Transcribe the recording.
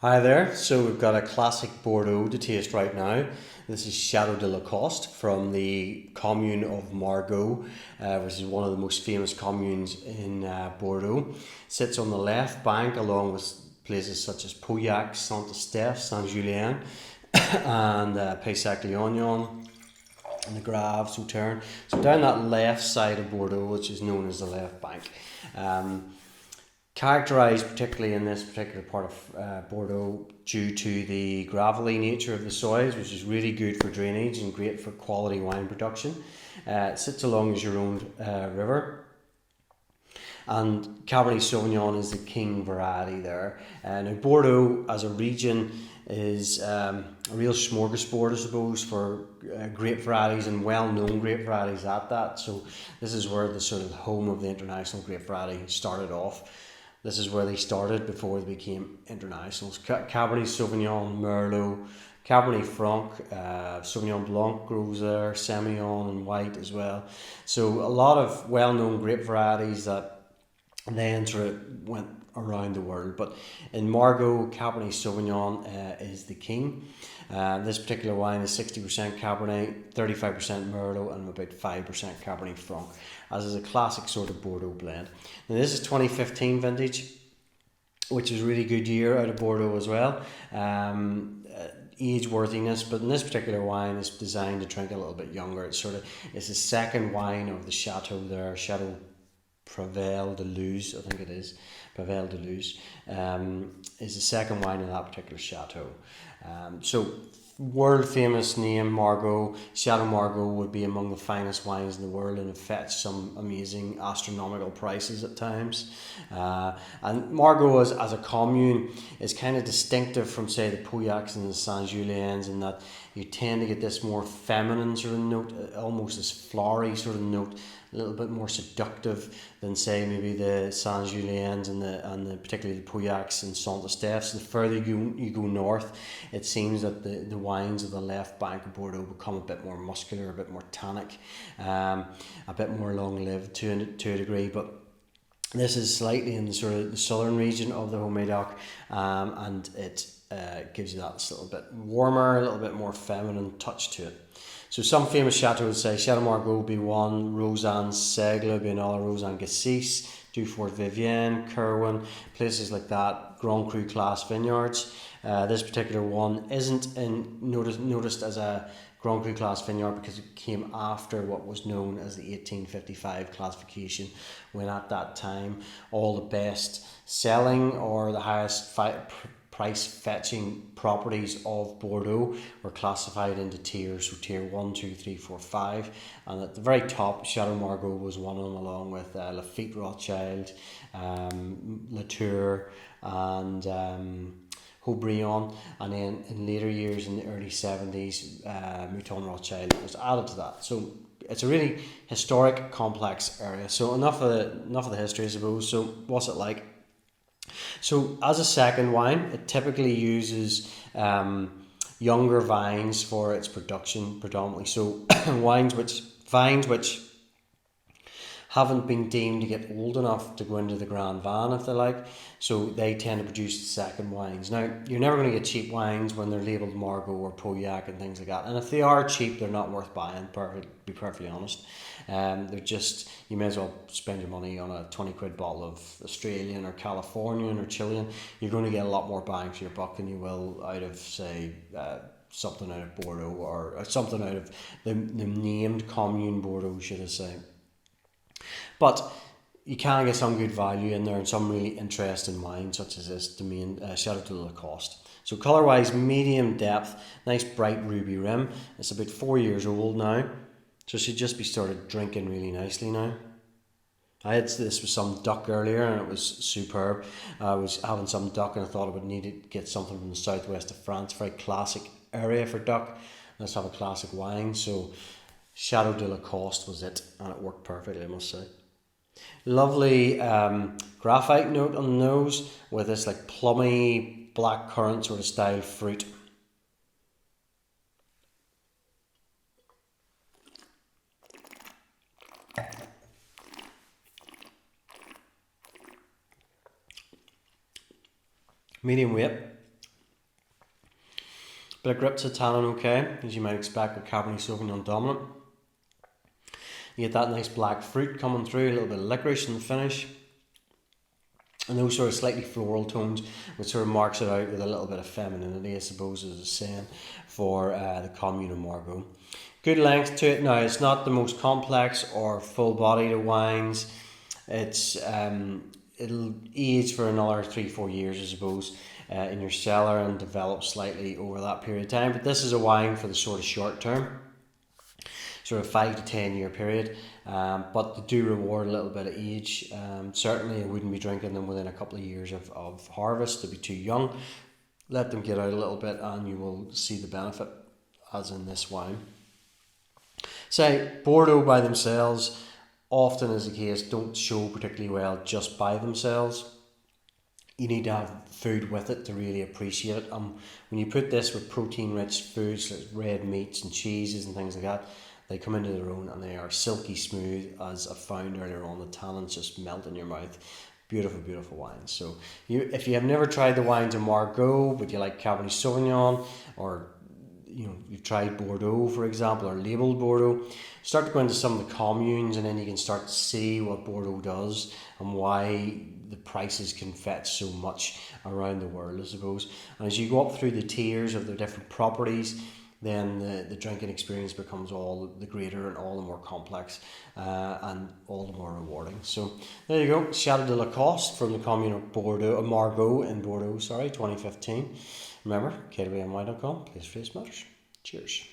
Hi there. So we've got a classic Bordeaux to taste right now. This is Chateau de la Coste from the commune of Margaux, which is one of the most famous communes in Bordeaux. Sits on the left bank along with places such as Pauillac, Saint-Estèphe, Saint-Julien, and Pessac-Léognan, and the Grave, Sauternes. So down that left side of Bordeaux, which is known as the left bank. Um, Characterised particularly in this particular part of Bordeaux due to the gravelly nature of the soils, which is really good for drainage and great for quality wine production. It sits along the Gironde River, and Cabernet Sauvignon is the king variety there. Now Bordeaux as a region is a real smorgasbord, I suppose, for grape varieties and well-known grape varieties at that. So this is where the sort of home of the international grape variety started off. This is where they started before they became internationals. Cabernet Sauvignon, Merlot, Cabernet Franc, Sauvignon Blanc grows there, Semillon and White as well. So a lot of well-known grape varieties that then sort of went around the world. But in Margaux, Cabernet Sauvignon is the king. This particular wine is 60% Cabernet, 35% Merlot, and about 5% Cabernet Franc, as is a classic sort of Bordeaux blend. Now this is 2015 vintage, which is a really good year out of Bordeaux as well. Age worthiness, but in this particular wine is designed to drink a little bit younger. It's the second wine of the Chateau there, Chateau Prevel de Luz, I think it is. Prevel de Luz is the second wine in that particular chateau. So, world famous name Margaux. Chateau Margaux would be among the finest wines in the world and have fetched some amazing astronomical prices at times. And Margaux as a commune is kind of distinctive from, say, the Pauillacs and the Saint-Juliens, in that you tend to get this more feminine sort of note, almost this flowery sort of note, a little bit more seductive than, say, maybe the Saint-Juliens and the particularly the Pauillacs and Saint-Estèphe. The further you go north, it seems that the wines of the left bank of Bordeaux become a bit more muscular, a bit more tannic, a bit more long-lived to a degree. But this is slightly in the sort of the southern region of the Haut-Médoc, and it gives you that little bit warmer, a little bit more feminine touch to it. So some famous chateaux would say Chateau Margaux would be one, Rosanne Seigle would be another, Rosanne Gassis, Dufort Vivienne, Kerwin, places like that, Grand Cru class vineyards. This particular one isn't noticed as a Grand Cru class vineyard because it came after what was known as the 1855 classification, when at that time all the best selling or the highest price fetching properties of Bordeaux were classified into tiers, so tier 1, 2, 3, 4, 5, and at the very top Chateau Margaux was one of them, along with Lafite Rothschild, Latour and Haut-Brion, and then in later years in the early 70s Mouton Rothschild was added to that. So it's a really historic, complex area. So enough of the history, I suppose. So what's it like? So as a second wine, it typically uses younger vines for its production predominantly. So vines which haven't been deemed to get old enough to go into the Grand Van, if they like. So they tend to produce the second wines. Now, you're never going to get cheap wines when they're labelled Margaux or Pauillac and things like that. And if they are cheap, they're not worth buying, to be perfectly honest. They're just, you may as well spend your money on a 20 quid bottle of Australian or Californian or Chilean. You're going to get a lot more bang for your buck than you will out of, say, something out of Bordeaux, or something out of the named commune Bordeaux, should I say. But you can get some good value in there and some really interesting wine, such as this domain Chateau de la Coste. So colour wise, medium depth, nice bright ruby rim. It's about 4 years old now, so it should just be started drinking really nicely now. I had this with some duck earlier and it was superb. I was having some duck and I thought I would need to get something from the southwest of France, very classic area for duck. Let's have a classic wine. So Chateau de la Coste was it, and it worked perfectly, I must say. Lovely graphite note on the nose with this like plummy black currant sort of style fruit. Medium weight, Bit of grip to tannin, okay, as you might expect with Cabernet Sauvignon dominant. You get that nice black fruit coming through, a little bit of licorice in the finish. And those sort of slightly floral tones, which sort of marks it out with a little bit of femininity, I suppose, as a saying, for the commune of Margaux. Good length to it. Now, it's not the most complex or full-bodied of wines. It's it'll age for another 3-4 years, I suppose, in your cellar and develop slightly over that period of time. But this is a wine for the sort of short term, sort of 5 to 10 year period, but they do reward a little bit of age. Certainly I wouldn't be drinking them within a couple of years of harvest. They'd be too young. Let them get out a little bit and you will see the benefit, as in this wine. So Bordeaux by themselves, often is the case, don't show particularly well just by themselves. You need to have food with it to really appreciate it. When you put this with protein-rich foods like red meats and cheeses and things like that, they come into their own and they are silky smooth, as I found earlier on. The tannins just melt in your mouth. Beautiful, beautiful wines. So if you have never tried the wines of Margaux, but you like Cabernet Sauvignon, or you've tried Bordeaux, for example, or labelled Bordeaux, start to go into some of the communes, and then you can start to see what Bordeaux does and why the prices can fetch so much around the world, I suppose. And as you go up through the tiers of the different properties, then the drinking experience becomes all the greater and all the more complex, and all the more rewarding. So there you go, Chateau de la Coste from the commune of Bordeaux, Margaux in Bordeaux, 2015. Remember, KWMY.com, place, place matters. Cheers.